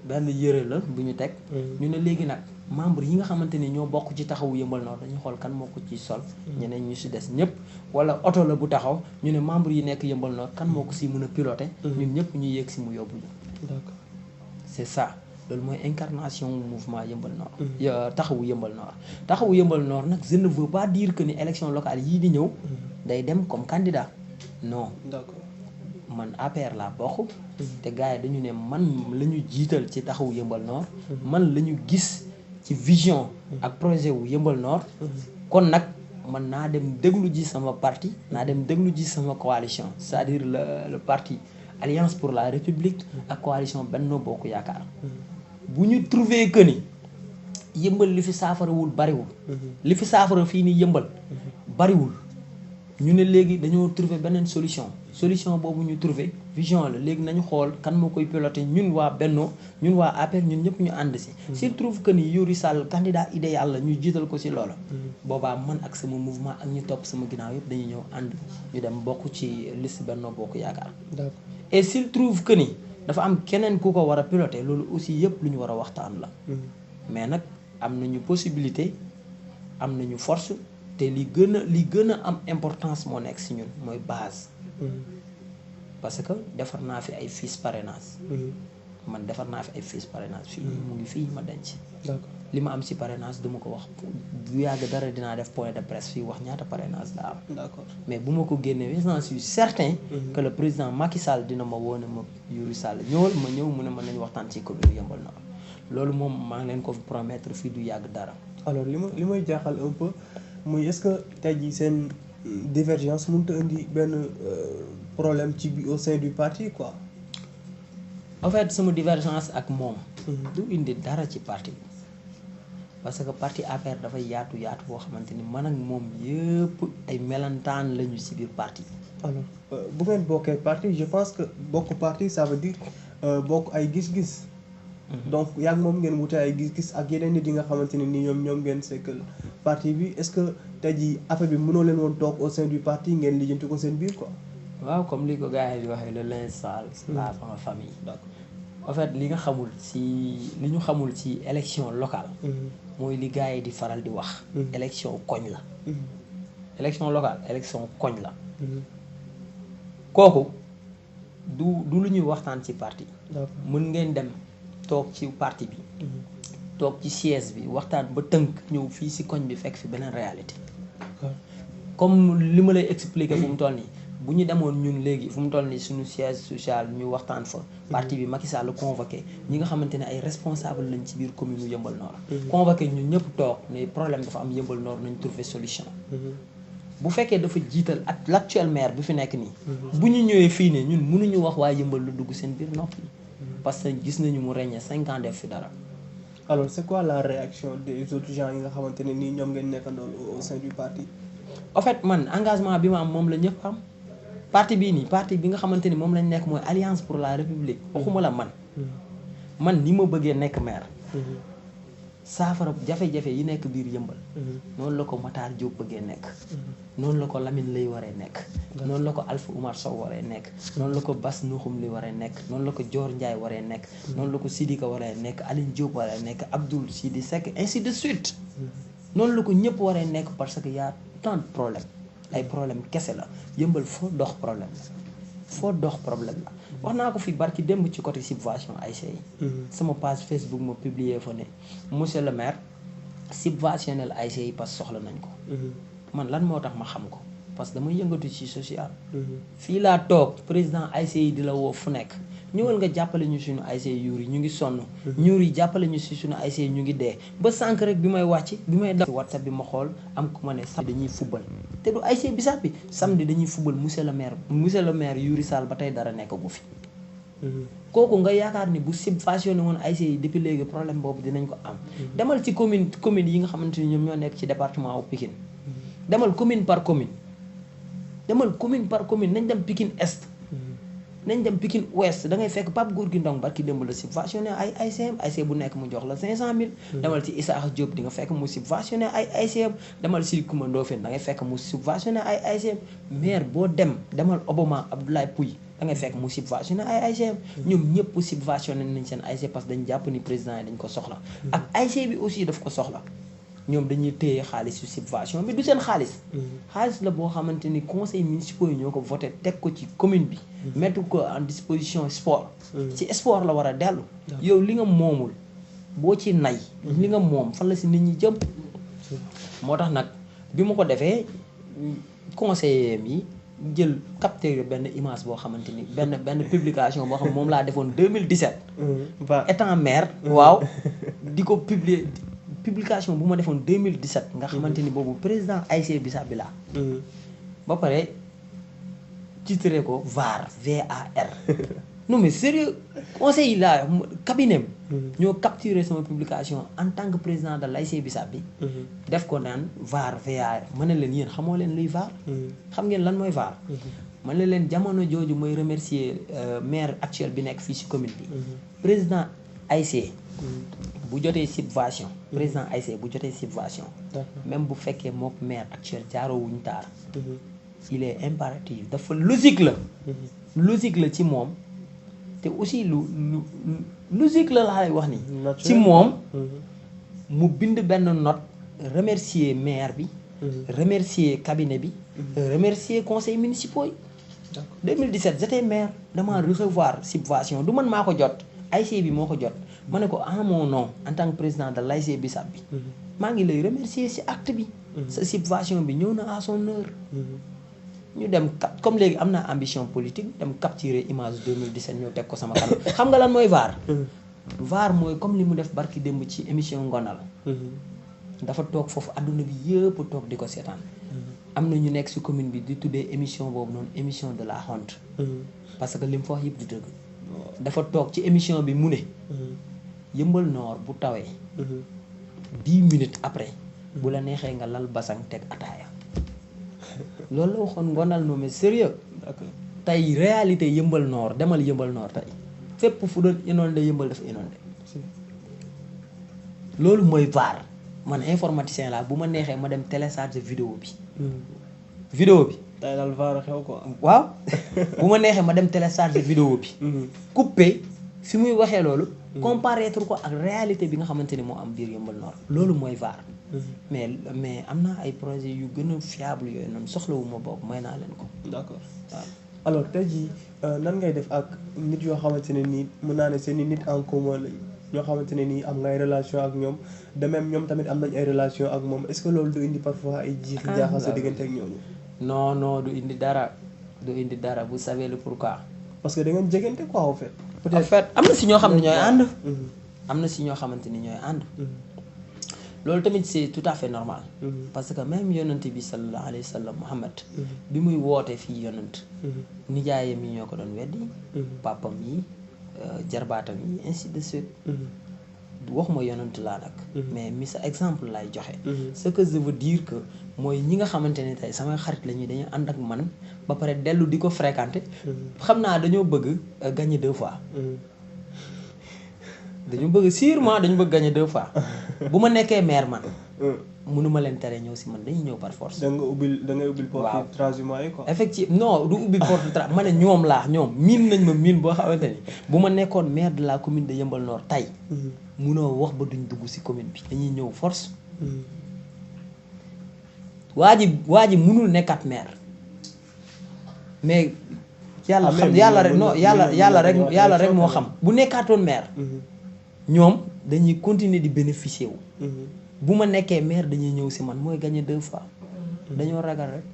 benn yëre la bu ñu teg ñu ne léegi nag membre yi nga xamante ni ñoo bokk ci taxawu Yeumbeul Nord dañu xool kan moo ko ci sol ñeneen ñu si des ñëpp wala oto la bu taxaw ñu ne membre yi nekk Yeumbeul Nord kan moo ko si mën a piloter ñun ñëpp ñu yéeg si mu yóbbu ñu d'accord c'est ça loolu mooy incarnation mouvement Yeumbeul Nord taxawu Yeumbeul Nord taxawu Yeumbeul Nord nag je ne veux pas dire que ni élection locale yii di ñëw day dem comme candidat non d'accord man APR laa bokk te gars yi dañu ne man la ñu jiital ci taxawu Yeumbeul Nord man la ñu gis ci vision ak projet wu Yeumbeul Nord kon nag man naa dem déglu ji sama parti naa dem déglu ji sama coalition c'est-à-dire le parti Alliance pour la République ak coalition Benno Bokk Yaakaar bu ñu trouver que ni Yeumbeul li fi saafarawul bariwul li fi saafara fii ni Yeumbeul bariwul ñu ne léegi dañoo trouver beneen solution boobu ñu trouver vision la léegi nañu xool kan moo koy piloter ñun waa Benno ñun waa APR ñun ñëpp ñu ànd si s'il trouve que ni Youri Sall candidat idéal la ñu jiital ko si loola boobaa man ak sama mouvement ak ñu topp sama ginnaaw yëpp dañuy ñëw ànd ñu dem bokk ci liste Benno Bokk Yaakaar et s'il trouve que ni dafa am keneen ku ko war a piloter loolu aussi yëpp lu ñu war a waxtaan la mais nag am nañu possibilité am nañu force te li gën a am importance moo nekk si ñun mooy base parce que defar naa fi ay fiches parrainage man defar naa fi ay fiches parrainage fii mu ngi fii ma denc li ma am si parrainage duma ko wax bu yàgg dara dinaa def point de presse fii wax ñaata parrainage la am d'accord mais bu ma ko génnee j'en suis certain que le président Macky Sall dina ma woone ma Youri Sall ñëwal ma ñëw mu ne mën nañu waxtaan ci commune Yeumbeul Nord loolu moom maa ngi leen ko promettre fii du yàgg dara alors li may jaaxal un peu muy est-ce que tey jii seen divergence mënut a indi benn problème ci bi au sein du parti quoi en fait sama divergence ak moom du indi dara ci parti bi parce que parti APR dafay yaatu boo xamante ni man ak moom yëpp ay melantaan lañu ci biir parti alors bu ngeen bokkee parti je pense que bokk parti ça veut dire bokk ay gis-gis donc yaa ngi moom ngeen wute ay gis-gis ak yeneen nit yi nga xamante ne ni ñoom ngeen sekkal parti bi est-ce que tey jii affaire bi mënoo leen woon toog au sein du parti ngeen lijjanti ko seen biir quoi waaw comme li ko gars yi di waxee le linge sale c'est la famille d'accord en fait li ñu xamul ci élection locale mooy li gars yi di faral di wax élection koñ la élection locale élection koñ la kooku du lu ñuy waxtaan ci parti mën ngeen dem toog ci parti bi toog ci siège bi waxtaan ba tënk ñëw fii ci koñ bi fekk fi beneen réalité comme li ma lay expliquer fu mu toll nii bu ñu demoon ñun léegi fu mu toll nii suñu siège social ñu waxtaan fa parti bi Macky Sall convoqué ñi nga xamante ne ay responsable lañ ci biir commune Yeumbeul Nord convoqué ñun ñëpp toog ne problème dafa am Yeumbeul Nord nañ trouver solution bu fekkee dafa jiital ak l'actuel maire bi fi nekk nii bu ñu ñëwee fii ne ñun mënuñu wax waa Yeumbeul lu dugg seen biir nopp yi parce que gis nañu mu régné 5 ans def fi dara alors c'est quoi la réaction des autres gens yi nga xamante ne nii ñoom ngeen nekkandoo au sein du parti en fait man engagement bi ma am moom la ñëpp am parti bii nii parti bi nga xamante ni moom lañ nekk mooy Alliance pour la République waxuma la man ni ma bëggee nekk maire saafara jafe-jafe yi nekk biir Yeumbeul noonu la ko Matar Diop bëggee nekk noonu la ko Lamine Lay waree nekk noonu la ko Alpha Oumar Sow waree nekk noonu la ko Bass Nouhoum li waree nekk noonu la ko Dior Ndiaye waree nekk noonu la ko Sidika waree nekk Aline Diop waree nekk Abdoul Sidi Seck ainsi de suite noonu la ko ñëpp waree nekk parce que y a tant de problèmes ay problème kese la Yeumbeul foo dox problème la wax naa ko fi barki démb ci côté subvention ASC yi sama page Facebook ma publier fa ne monsieur le maire subventionnel ASC yi parce que soxla nañ ko man lan moo tax ma xam ko parce que damay yëngatu ci social fii laa toog président ASC yi di la woo fu nekk ñëwal nga jàppale ñu suñu ASC yuur yi ñu ngi sonn ñuur yi jàppale ñu si suñu ASC ñu ngi dee ba sànq rek bi may wàcc bi may def WhatsApp bi ma xool am ku ma ne samedi dañuy fubal te du ASC Bisaab bi samedi dañuy fubal monsieur le maire Youri Sall ba tey dara nekk gu fi kooku nga yaakaar ni bu subventionné woon ASC yi depuis léegi problème boobu dinañ ko am demal ci commune yi nga xamante ni ñoom ñoo nekk ci département wu Pikine demal commune par commune nañ dem Pikine Est nañ dem Pikine Ouest da ngay fekk Pape Gorgui Ndong barki démb la subventionné ay ASC bu nekk mu jox la 500000 demal ci Issa Diop di nga fekk mu subventionné ay ASC demal ci Coumba Ndofène da ngay fekk mu subventionné ay ASC maire boo demal Obama Abdoulaye Pouye da ngay fekk mu subventionné ay ASC ñoom ñëpp subventionné nañ seen ASC parce que dañ jàpp ni président yi dañ ko soxla ak ASC bi aussi daf ko soxla ñoom dañuy téye xaalis yu subvention bi du seen xaalis xaalis la boo xamante ni conseil municipaux yi ñoo ko voté teg ko ci commune bi mettre ko en disposition sport ci sport la war a dellu yow li nga moomul boo ci nay li nga moom fan la si nit ñi jëm moo tax nag bi ma ko defee conseiller yi jël capter benn image boo xamante ni benn publication boo xam moom laa defoon 2017 étant maire waaw di ko publication bu ma defoon 2017 nga xamante ni boobu président ASC Bisaab bi laa ba pare titré ko VAR non mais sérieux conseil là cabinet ñoo capturé sama publication en tant que président de l'ASC Bisaab bi def ko naan VAR ma ne leen yéen xamoo leen luy VAR xam ngeen lan mooy VAR ma ne leen jamono jooju mooy remercier maire actuel bi nekk fii ci commune bi président ASC bu jotee subvention président ASC bu jotee subvention même bu fekkee mook maire actuel jaaroo wuñ taar il est impératif dafa logique la ci moom te aussi lu logique la laa lay wax ni ci moom mu bind benn note remercier maire bi remercier cabinet bi remercier conseil municipaux yi 2017 j'étais maire dama recevoir subvention du man maa ko jot ASC bi moo ko jot ma ne ko en mon nom en tant que président de l'ASC Bisaab bi maa ngi lay remercier ci acte bi sa subvention bi ñëw na à son heure ñu dem comme léegi am naa ambition politique dem capturer image 2017 ñëw teg ko sama kanam xam nga lan mooy VAR VAR mooy comme li mu def barki démb ci émission Ngonal dafa toog foofu adduna bi yëpp toog di ko seetaan am na ñu nekk ci commune bi di tuddee émission boobu noonu émission de la honte parce que li mu fa wax yëpp di dëgg dafa toog ci émission bi mu ne Yeumbeul Nord bu tawee 10 minutes après bu la neexee nga lal basang teg ataaya loolu la waxoon Ngonal no mais sérieux tey réalité Yeumbeul Nord demal Yeumbeul Nord tey fépp fu doon inondé Yeumbeul dafa inondé loolu mooy VAR man informaticien laa bu ma neexee ma dem télécharger vidéo bi tey daal VAR xew quoi waaw bu ma neexee ma dem télécharger vidéo bi coupé fi muy waxee loolu comparaître ko ak réalité bi nga xamante ni moo am biir Yeumbeul Nord loolu mooy VAR mais am na ay projets yu gën a fiable yooyu noonu soxlawuma boobu may naa leen ko d'accord waaw alors tey jii nan ngay def ak nit yoo xamante ne nii mën naa ne seen i nit en commun lañ ñoo xamante ne nii am nga ay relation ak ñoom de même ñoom tamit am nañ ay relation ak moom est-ce que loolu du indi parfois ay jiixi jaaxa sa diggante ak ñooñu non du indi dara vous savez le pourquoi parce que da ngeen jegante quoi en fait en fait am na si ñoo xam ne ñooy ànd am na si ñoo xamante ni ñooy ànd loolu tamit c'est tout à fait normal parce que même yonent bi sallallahu alayhi wa sallam Muhammad bi muy woote fii yonent nijaayam yi ñoo ko doon weddi papam yi jarbaatam yi ainsi de suite waxuma yonent laa nag mais mi sa exemple lay joxe ce que je veux dire que mooy ñi nga xamante ne tey samay xarit la ñuy dañuy ànd ak man ba pare dellu di ko fréquenter xam naa dañoo bëgg gagner 2 fois dañu bëgg sûrement dañu bëgg gagner 2 fois bu ma nekkee maire man mënuma leen tere ñëw si man dañuy ñëw par force. da ngay ubbil porte transhumance yi quoi. effectivement non du ubbil porte ma ne ñoom miin nañ ma miin boo xamante ni bu ma nekkoon maire de la commune de Yeumbeul Nord tey munoo wax ba duñ dugg si commune bi dañuy ñëw force waa ji munul nekkaat maire mais yàlla xam yàlla rek non yàlla rek moo xam bu nekkaatoon maire ñoom dañuy continuer di bénéficier wu bu ma nekkee maire dañuy ñëw si man mooy gagner 2 fois dañoo ragal rek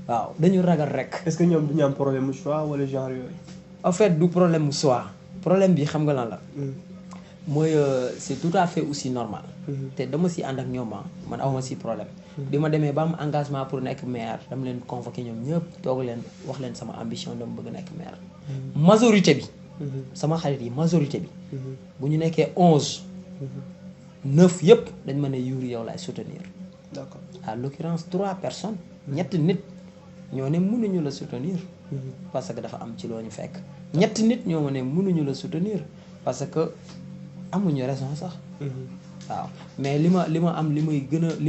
waaw dañu ragal rek. est-ce que ñoom duñu am problème mu choix wala genre yooyu. en fait du problème mu soit problème bi xam nga lan la. mooy c'est tout à fait aussi normal. te dama si ànd ak ñoom man awma si problème. bi ma demee ba am engagement pour nekk maire dama leen convoqué ñoom ñëpp toog leen wax leen sama ambition dama bëgg nekk maire. majorité bi. sama xarit yi majorité bi. bu ñu nekkee 11. 9 yëpp dañ ma ne Yuri yow laay soutenir. d'accord à l'occurrence 3 personnes. ñetti nit ñoo ne mënuñu la soutenir. parce que dafa am ci loo ñu fekk. ñetti nit ñoo ma ne mënuñu la soutenir parce que amuñu raison sax. waaw mais li ma am li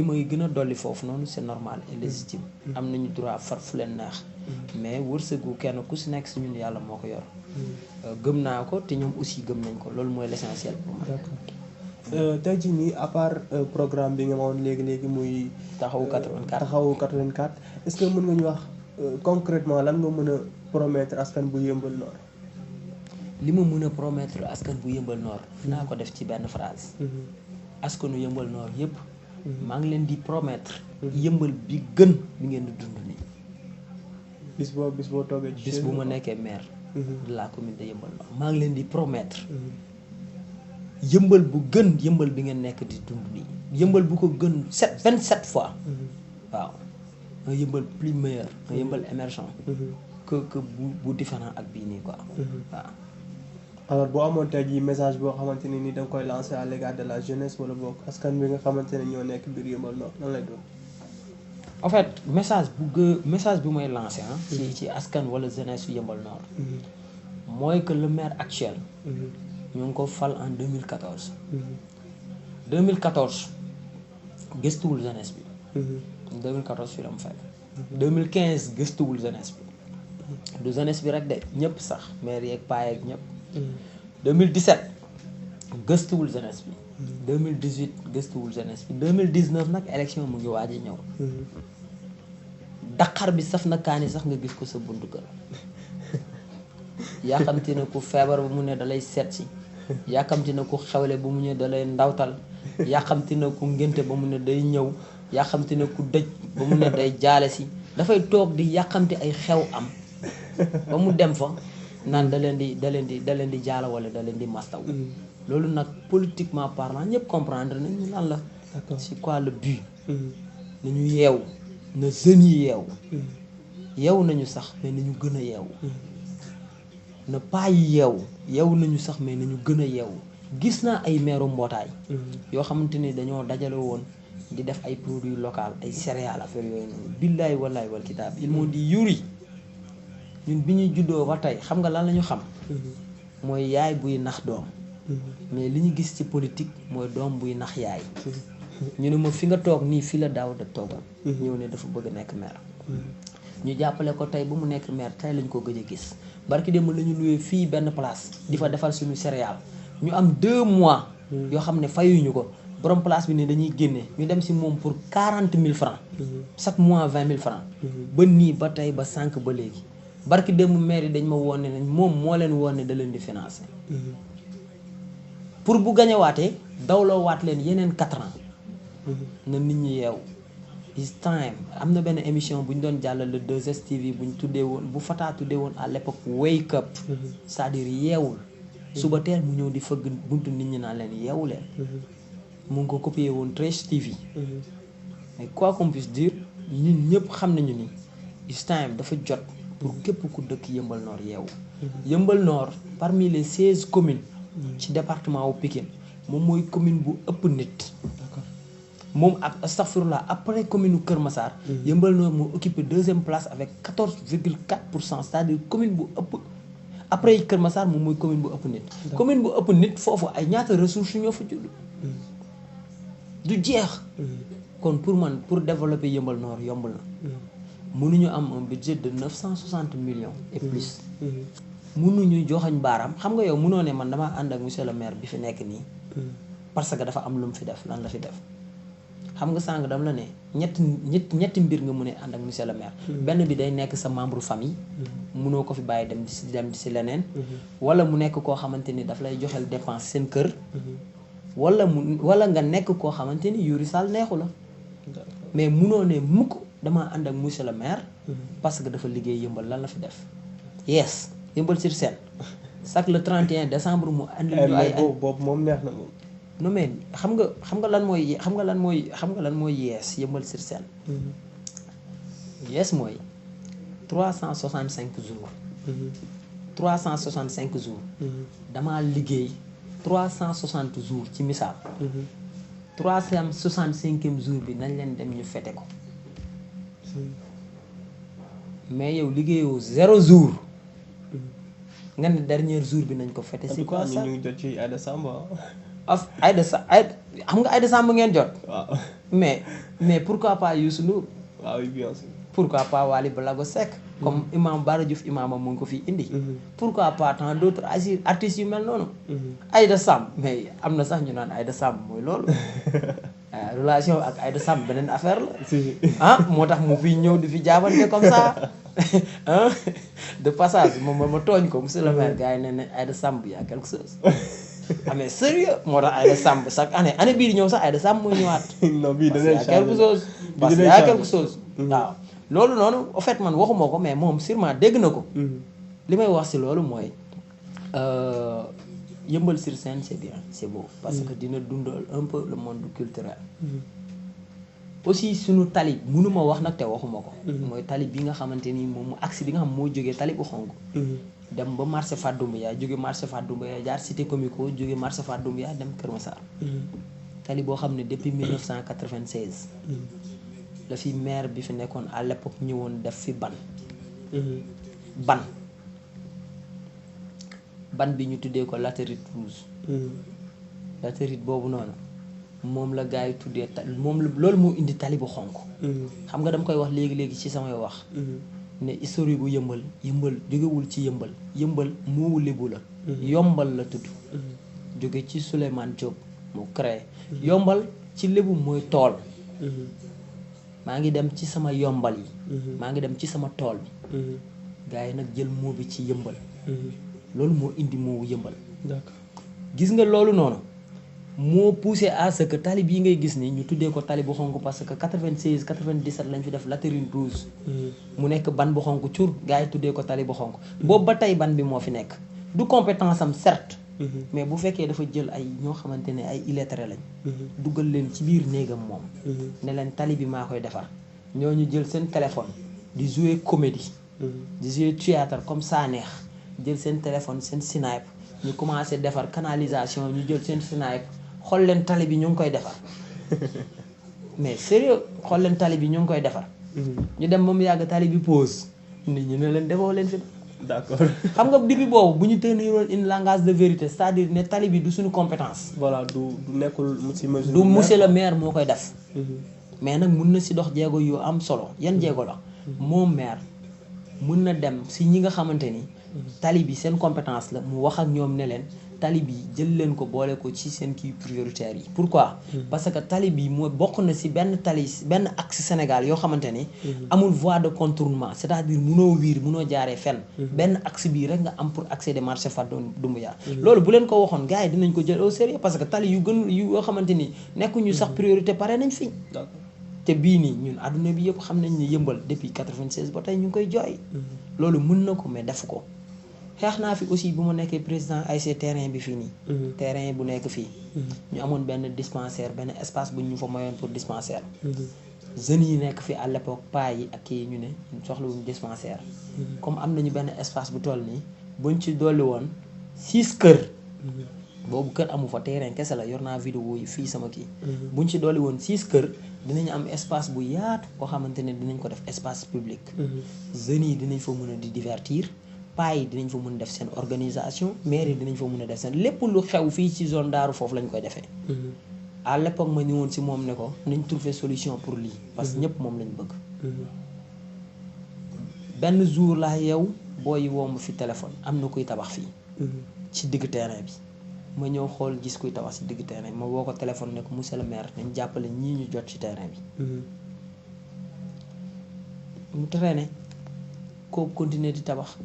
may gën a dolli foofu noonu c'est normal et légitime. am nañu droit far fu leen neex. mais wërsëgu kenn ku si nekk si ñun yàlla moo ko yor. gëm naa ko te ñoom aussi gëm nañ ko loolu mooy l'essentiel pour moi. d'accord tey jii nii à part programme bi nga ma woon léegi muy. taxawu 84 taxawu 84 est-ce que mën nga ñu wax concrètement lan nga mën a promettre askan bu Yeumbeul Nord. li ma mën a promettre askan bu Yeumbeul Nord. naa ko def ci benn phrase. askanu Yeumbeul Nord yëpp. maa ngi leen di promettre. Yeumbeul bi gën bi ngeen di dund nii. bis boo toogee ci bis bu ma nekkee maire. de la commune de Yeumbeul Nord maa ngi leen di promettre. Yeumbeul bu gën Yeumbeul bi ngeen nekk di dund nii. Yeumbeul bu ko gën 27 fois. waaw un Yeumbeul plus meilleur un Yeumbeul émergent. que bu différent ak bii nii quoi. waaw. alors boo amoon tey jii message boo xamante ne ni da nga koy lancer à l'égard de la jeunesse wala boog askan bi nga xamante ne ñoo nekk biir Yeumbeul Nord lan lay doon. en fait message bu may lancer ci askan wala jeunesse su Yeumbeul Nord. mooy que le maire actuel. ñu ngi ko fal en 2014. 2014 gëstuwul jeunesse bi. 2014 fii la mu fekk. 2015 gëstuwul jeunesse bi. du jeunesse bi rek de ñëpp sax maire yeeg paa yeeg ñëpp. 2017 gëstuwul jeunesse bi. 2018 gëstuwul jeunesse bi 2019 nag élection mu ngi waaj a ñëw. Dakar bi saf na kaani sax nga gis ko sa buntu kër. yàkkamti na ku feebar ba mu ne dalay seet si. yàkkamti na ku xewle ba mu ne dalay ndawtal. yàkkamti na ku ngénte ba mu ne day ñëw. yàkkamti na ku dëj ba mu ne day jaale si. dafay toog di yàkkamti ay xew am. ba mu dem fa naan da leen di jaala wala da leen di mastaw. loolu nag politiquement parlant ñëpp comprendre nañu lan la. c'est quoi le but. nañu yeewu na jeunes yi yeewu. yeewu nañu sax mais nañu gën a yeewu. na paa yi yeewu nañu sax mais nañu gën a yeewu. gis naa ay meeru mbootaay. yoo xamante ni dañoo dajale woon di def ay produits locaux ay céréales affaire yooyu noonu. billaay wallaay wal kitaab ils m'ont dit Yuri ñun bi ñuy juddoo ba tey xam nga lan la ñu xam. mooy yaay buy nax doom. mais li ñu gis ci politique mooy doom buy nax yaay. ñu ne ma fi nga toog nii fi la daaw da toogal. ñëw ne dafa bëgg a nekk maire. ñu jàppale ko tey ba mu nekk maire tey lañ ko gëj a gis. barki démb la ñu loué fii benn place di fa defal suñu céréale ñu am 2 mois. yoo xam ne fayuñu ko borom place bi ne dañuy génne ñu dem si moom pour 40 000 francs. chaque mois 20 000 francs. ba nii ba tey ba sànq ba léegi. barki démb maire yi dañ ma woon ne moom moo leen woon ne da leen di financer. pour bu gañewaatee dawloo waat leen yeneen 4 ans. na nit ñi yeewu. it's time am na benn émission bu ñu doon jàllale le 2STV bu ñu tuddee woon bu Fata tuddee woon à l'époque wake up. c'est-à-dire yeewul. suba teel mu ñëw di fëgg buntu nit ñi naan leen yeewu leen. mu ngi ko copié woon 13TV. mais quoi qu'on puisse dire ñun ñëpp xam nañu ni it's time dafa jot pour képp ku dëkk Yeumbeul Nord yeewu. Yeumbeul Nord parmi les 16 communes. ci département wu Pikine moom mooy commune bu ëpp nit. moom ak astafurlah après commune Kër Massar. Yeumbeul Nord moo occupé 2e place avec 14,4%, c'est-à-dire commune bu ëpp après Kër Massar moom mooy commune bu ëpp nit. commune bu ëpp nit foofu ay ñaata ressources ñoo fa judd. du jeex. kon pour man pour développer Yeumbeul Nord yomb na. mënuñu am un budget de 960 millions et plus. mënuñu joxañ baaraam xam nga yow mënoo ne man damaa ànd ak monsieur le maire bi fi nekk nii. parce que dafa am lu mu fi def lan la fi def. xam nga sànq dama la ne ñetti mbir nga mën a ànd ak monsieur le maire. benn bi day nekk sa membre famille. mënoo ko fi bàyyi dem di si leneen. wala mu nekk koo xamante ni daf lay joxel dépense seen kër. wala nga nekk koo xamante ni Yuri Sall neexu la. mais mënoo ne mukk damaa ànd ak monsieur le maire. parce que dafa liggéey Yeumbeul lan la fi def. yes Yeumbeul sur Seine chaque le 31 décembre mu andi ñu ay boobu moom neex na moom. non mais xam nga lan mooy yees Yeumbeul sur Scène. yees mooy 365 jours. 365 jours. damaa liggéey 360 jours ci misaal. 365e jour bi nañ leen dem ñu fete ko. mais yow liggéeyoo 0 jour. nga ne dernier jour bi nañ ko fete. c'est quoi ça ñu ngi jot ci Aïda Samb xam nga Aïda Samb ngeen jot. waaw mais pourquoi pas Youssou Ndour. waaw oui bien sûr. pourquoi pas Wally Ballago Seck. comme imam Bara Diouf imamam mu ngi ko fi indi. pourquoi pas tant d'autres artistes yu mel noonu. Aïda Samb mais am na sax ñu naan Aïda Samb mooy loolu. relation ak Aïda Samb beneen affaire la. moo tax mu fi ñëw di fi jaabante comme ça. de passage moom ma tooñ ko monsieur le maire gars yi ne ne Aïda Samb y a quelque chose. mais sérieux moo tax Aïda Samb chaque année bii di ñëw sax Aïda Samb mooy ñëwaat. non bii danañ parce que y a quelque chose. waaw loolu noonu en fait man waxuma ko mais moom sûrement dégg na ko. li may wax si loolu mooy Yeumbeul sur Scène c'est bien c'est beau. parce que dina dundal un peu le monde culturel. aussi suñu tali mënuma wax nag te waxuma ko. mooy tali bi nga xamante ni moom axe bi nga xam moo jógee tali bu xonk. dem ba marché Fadoumbeya jóge marché Fadoumbeya jaar cité comico jóge marché Fadoumbeya dem Kër Massar. tali boo xam ne depuis 1996. la fi maire bi fi nekkoon à l'époque ñëwoon def fi ban bi ñu tuddee ko latérite rouge. latérite boobu noonu moom la gars yi tuddee loolu moo indi tali bu xonk. xam nga dama koy wax léegi ci samay wax. ne historique bu Yeumbeul jógewul ci Yeumbeul moowu lébu la. yombal la tudd. jóge ci Souleymane Diop mu créé. yombal ci lébu mooy tool. maa ngi dem ci sama yombal yi. maa ngi dem ci sama tool bi. gars yi nag jël moo bi ci Yeumbeul. loolu moo indi moowu Yeumbeul. d'accord gis nga loolu noonu moo poussé à ce que tali bii ngay gis ni ñu tuddee ko tali bu xonk parce que 96 97 lañ fi def latérite rouge. mu nekk ban bu xonk cur gars yi tuddee ko tali bu xonk. boobu ba tey ban bi moo fi nekk du compétence am certes. mais bu fekkee dafa jël ay ñoo xamante ne ay illettrés lañ. dugal leen ci biir néegam moom. ne leen tali bi maa koy defar. ñooñu jël seen téléphone di jouer comédie. di jouer théâtre comme ça neex jël seen téléphone seen snipe ñu commencé defar canalisation ñu jël seen snipe xool leen tali bi ñu ngi koy defar mais sérieux xool leen tali bi ñu ngi koy defar. ñu dem ba mu yàgg tali bi pause nit ñi ne leen defoo leen fi. d'accord xam nga depuis boobu bu ñu teniroon une langage de vérité c'est-à-dire ne tali bi du suñu compétence. voilà du nekkul du monsieur le maire moo koy def. mais nag mun na si dox jéego yu am solo yan jéego la. moom maire mun na dem si ñi nga xamante ni. tali bi seen compétence la mu wax ak ñoom ne leen tali bi jël leen ko boole ko ci seen kii prioritaire yi. pourquoi parce que tali bi moo bokk na si benn axe Sénégal yoo xamante ni. amul voie de contournement c'est-à-dire munoo wiir munoo jaaree fenn. benn axe bii rek nga am pour accéder marché Fadoumbeya. loolu bu leen ko waxoon gars yi dinañ ko jël au sérieux parce que tali yu yoo xamante ni nekkuñu sax priorité pare nañ fi. te bii nii ñun adduna bi yëpp xam nañ ne Yeumbeul depuis 96 ba tey ñu ngi koy jooy. loolu mën na ko mais def ko. xeex naa fi aussi bu ma nekkee président ASC terrain bi fii nii. terrain bu nekk fii. ñu amoon benn dispensaire benn espace bu ñu fa mayoon pour dispensaire. jeunes yi nekk fii à l'époque paa yi ak kii ñu ne soxlawuñu dispensaire. comme am nañu benn espace bu toll nii buñ ci dolli woon 6 kër. boobu kër amu fa terrain kese la yor naa vidéo yi fii sama kii. buñ ci dolli woon 6 kër dinañ am espace bu yaatu boo xamante ne dinañ ko def espace public. jeunes yi dinañ fa mën a di divertir. paa yi dinañ fa mën def seen organisation maire yi dinañ fa mën a def seen lépp lu xew fii ci zone daaru foofu lañ koy defee. à l'époque ma ñëwoon si moom ne ko nañ trouver solution pour lii parce que ñëpp moom lañ bëgg. benn jour laa yow booy woo ma fi téléphone am na kuy tabax fii. ci digg terrain bi ma ñëw xool gis kuy tabax si digg terrain bi ma woo ko téléphone ne ko monsieur le maire nañ jàppale ñii ñu jot ci terrain bi. mu traîné. ko continuer di tabax.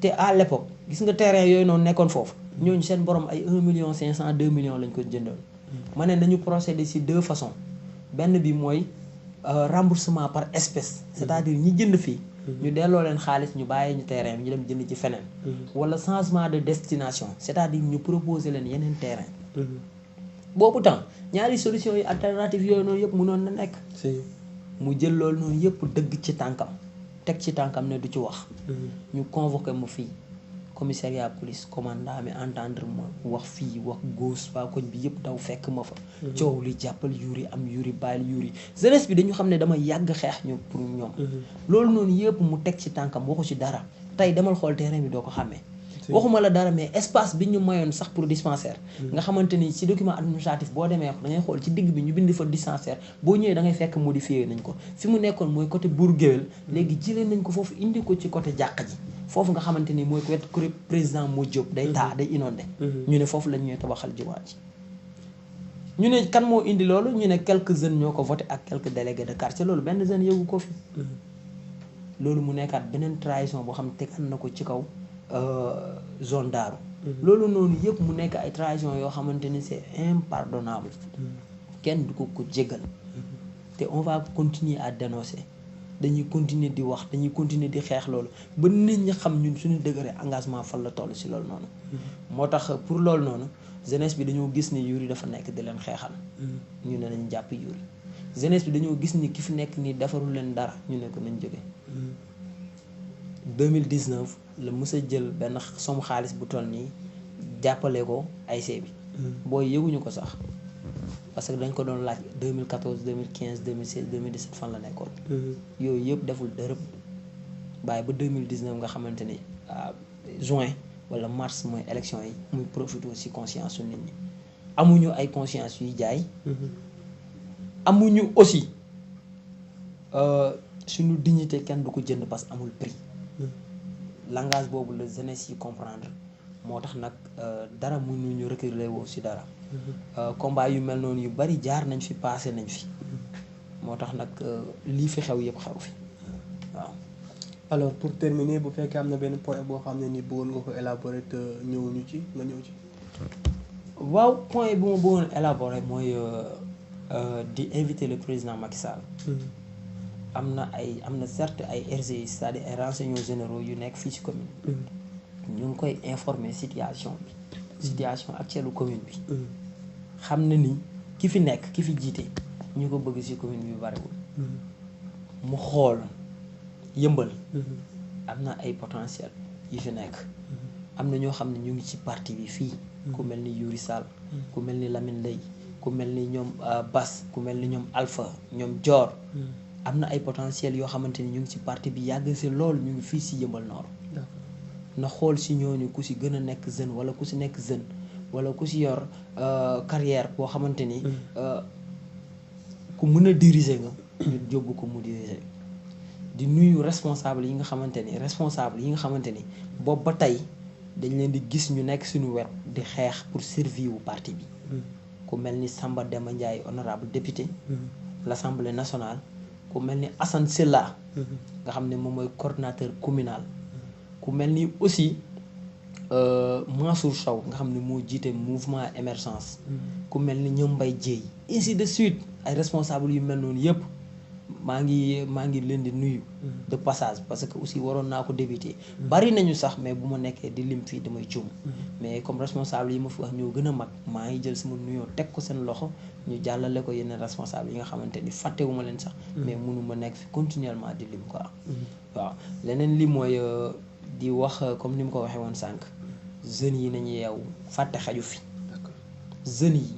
te à l'époque gis nga terrain yooyu noonu nekkoon foofu. ñooñu seen borom ay 1,5 million 2 millions lañ ko jëndoon. ma ne nañu procéder ci 2 façons benn bi mooy remboursement par espèce. c'est-à-dire ñi jënd fii ñu delloo leen xaalis ñu bàyyi ñu terrain bi ñu dem jënd ci feneen wala changement de destination c'est-à-dire ñu proposer leen yeneen terrain boobu temps ñaari solution yi alternative yooyu noonu yëpp mënoon na nekk mu jël loolu noonu yëpp dëgg ci tànkam teg ci tànkam ne du ci wax ñu convoqué ma fii commissariat police commandant mi entendre ma wax fii wax gauche waa koñ bi yëpp daw fekk ma fa coow li jàppal Yuri am Yuri bàyyil Yuri jeunesse bi dañu xam ne dama yàgg xeex ñu pour ñoom loolu noonu yëpp mu teg ci tànkam waxu ci dara tey demal xool terrain bi doo ko xàmmee waxuma la dara mais espace bi ñu mayoon sax pour dispensaire nga xamante ni ci document administratif boo demee da ngay xool ci digg bi ñu bind fa dispensaire boo ñëwee da ngay fekk modifié nañ ko fi mu nekkoon mooy côté Bour Gueweul léegi jëlee nañ ko foofu indi ko ci côté jàq ji foofu nga xamante ni mooy wet président moo Diop day taa day inondé ñu ne foofu lañ ñuy tabaxal jumaa ji ñu ne kan moo indi loolu ñu ne quelques jeunes ñoo ko voté ak quelques délégués de quartier loolu benn jeune yëgu ko fi loolu mu nekkaat beneen trahison boo xam ne tegaat na ko ci kaw zone Daaru loolu noonu yëpp mu nekk ay trahison yoo xamante ni c'est impardonnable kenn du ko jéggal te on va continuer à dénoncer dañuy continuer di wax dañuy continuer di xeex loolu ba nit ñi xam ñun suñu degré engagement fan la toll si loolu noonu moo tax pour loolu noonu jeunesse bi dañoo gis ni Yuri dafa nekk di leen xeexal ñu ne nañ jàpp Yuri jeunesse bi dañoo gis ni ki fi nekk nii defarul leen dara ñu ne ko nañ jóge 2019 la mës a jël benn somme xaalis bu toll nii jàppale ko ASC bi booy yëguñu ko sax parce que dañ ko doon laaj 2014 2015 2016 2017 fan la nekkoon yooyu yëpp deful dërëb bàyyi ba 2019 nga xamante ni juin wala mars mooy élection yi muy profité ci conscience su nit ñi amuñu ay conscience yuy jaay amuñu aussi suñu dignité kenn du ko jënd parce que amul prix langage boobu la jeunesse yi comprendre moo tax nag dara mënuñu reculer woo ci dara combat yu mel noonu yu bari jaar nañ fi passé nañ fi moo tax nag lii fi xew yëpp xew fi waaw. alors pour terminer bu fekkee am na benn point boo xam ne ni bëggoon nga ko élaborer te ñëwuñu ci nga ñëw ci. waaw point bu ma bëggoon élaborer mooy di inviter le président Macky Sall. am na certes ay RGI c'est-à-dire ay renseignements généraux yu nekk fii ci commune ñu ngi koy informer situation actuelle commune bi xam na ni ki fi nekk ki fi jiite ñu ko bëgg ci commune bi bariwul mu xool yëmbal am na ay potentiel yi fi nekk am na ñoo xam ne ñu ngi ci parti bi fii ku mel ni Yuri Sall ku mel ni Lamine Lay ku mel ni ñoom Bass ku mel ni ñoom Alpha ñoom Dior am na ay potentiel yoo xamante ni ñu ngi ci parti bi yàgg si loolu ñu ngi fii si Yeumbeul Nord na xool si ñooñu ku si gën a nekk jeune wala ku si nekk jeune wala ku si yor carrière boo xamante ni ku mën a diriger nga ñu yóbbu ko mu diriger di nuyu responsable yi nga xamante ni boobu ba tey dañ leen di gis ñu nekk suñu wet di xeex pour survie wu parti bi ku mel ni Samba Demba Ndiaye honorable député l'Assemblée nationale ku mel ni Assane Sylla nga xam ne moom mooy coordinateur communal ku mel ni aussi Mansour Sow nga xam ne moo jiite mouvement émergence ku mel ni ñoom Mbaye Dièye ainsi de suite ay responsables yu mel noonu yëpp maa ngi leen di nuyu de passage parce que aussi waroon naa ko débuter bari nañu sax mais bu ma nekkee di lim fii damay juum mais comme responsable yi ma fi wax ñoo gën a mag maa ngi jël sama nuyoo teg ko seen loxo ñu jàllale ko yeneen responsable yi nga xamante ni fàttewuma leen sax mais mënu ma nekk fi continuellement di lim quoi waaw leneen li mooy di wax comme ni mu ko waxee woon sànq jeunes yi nañu yeewu fàtte xaju fi jeunes yi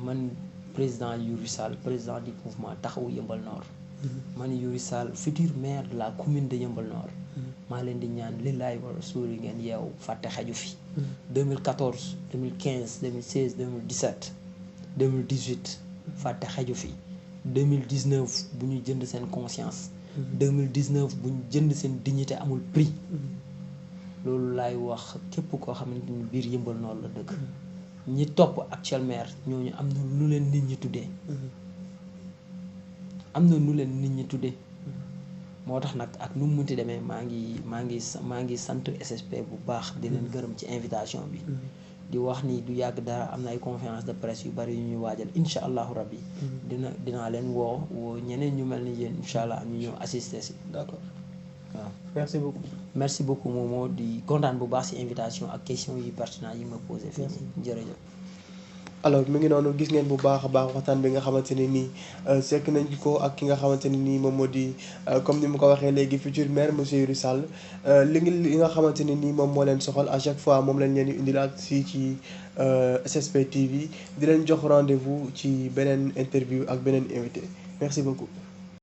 man président Yuri Sall président du mouvement taxawu Yeumbeul Nord man Yuri Sall futur maire de la commune de Yeumbeul Nord maa leen di ñaan lillaay wa rasuuli ngeen yeewu fàtte xaju fi 2014 2015 2016 2017 2018 fàtte xaju fi 2019 bu ñu jënd seen conscience 2019 bu ñu jënd seen dignité amul prix loolu laay wax képp koo xamante ni biir Yeumbeul Nord la dëkk ñi topp actuel maire ñooñu am na nu leen nit ñi tuddee moo tax nag ak nu mu munti demee maa ngi sant SSP bu baax di leen gërëm ci invitation bi di wax ni du yàgg dara am na ay conférence de presse yu bari yu ñuy waajal incha allahu rabbi dinaa leen woo ñeneen ñu mel ni yéen incha allah ñu ñëw assister si. D'accord. waaw. merci beaucoup. merci beaucoup Momo di kontaan bu baax ci invitation ak question yu pertinent yi ma posé fii nii jërëjëf. alors mi ngi noonu gis ngeen bu baax a baax waxtaan bi nga xamante ne nii sekk nañ ko ak ki nga xamante ne nii moom moo di comme ni mu ko waxee léegi futur maire monsieur Youri Sall li nga xamante ne nii moom moo leen soxal à chaque fois moom lañ leen di indilaat fii ci SSP TV di leen jox rendez-vous ci beneen interview ak beneen invité merci beaucoup.